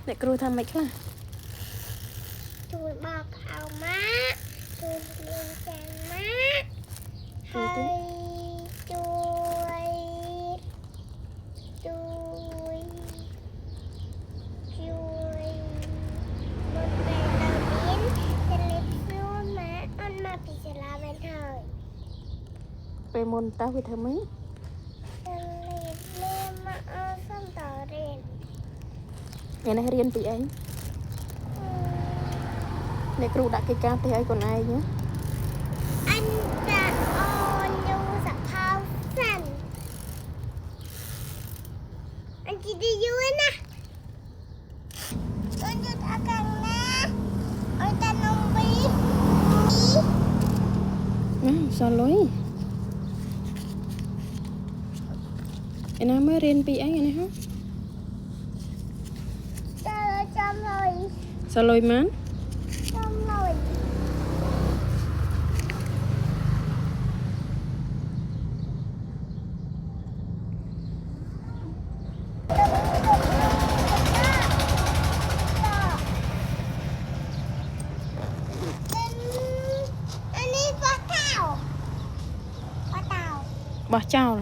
អ្នកគ្រូថាម៉េចខ្លះជួយបោកអោម៉ាជួយលេងចានម៉ាហើយជួយមកពេលដល់មានទៅលេបសួរម៉ាអត់មកពីសាលាវិញហើយពេលមុនតើវាធ្វើម៉េចទៅលេបលេមកអត់សំតរៀនថ្ងៃនេះរៀនពីអីអ្នកគ្រូដាក់កិច្ចការផ្ទះឲ្យកូនឯងណាអញតាអូនយូសផៅសាន់អញជិះយូណាអញយកអាកាំងណាអត់តានំវីសល់លុយឯណាមើលរៀនពីអីឯនេះហ៎ចាំលុយសល់លុយម៉ានចាំលុយបោះចោល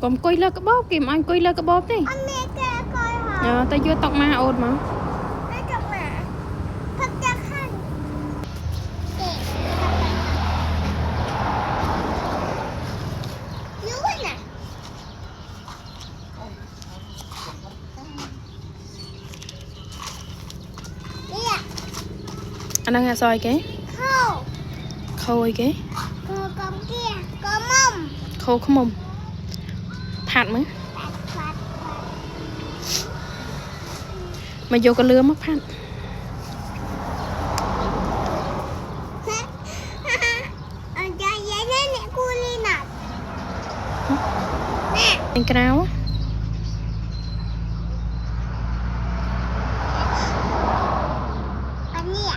កុំអង្គុយលើកបោបគេមិនអង្គុយលើកបោបទេអត់មានគេកយហ៎តែយកតុកមកអូនមកតែតុកមកផឹកចាខានយូរណានេះអាហ្នឹងអសអីគេខោអីគេខោកំគៀកមុំខោខ្មុំផាត់មើលមកយកកលឿមកផាត់អញ្ចឹងយាយនេះគូលីណានេះក្រៅอันนี้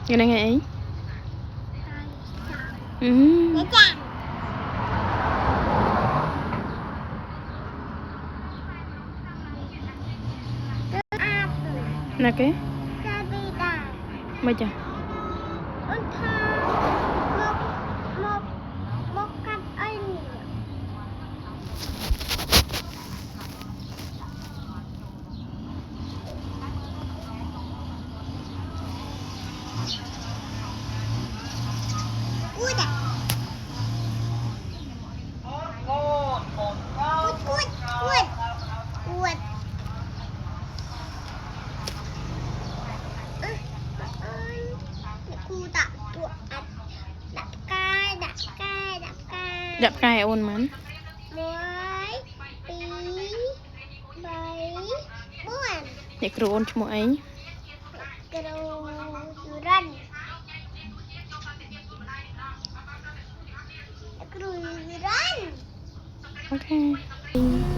យ៉ាងហ្នឹងឯងនេះចាណាគេសាឌីដាមិនចាអូនថាមកកាត់អីនេះUdah. Kuat. Aku tak kuat. Đập cay. Đập cay ôn mắn. 1 2 3 4 អ្នកគ្រូអូនឈ្មោះអីគ្រូយូរ៉ាន់គ្រូយូរ៉ាន់អូខេ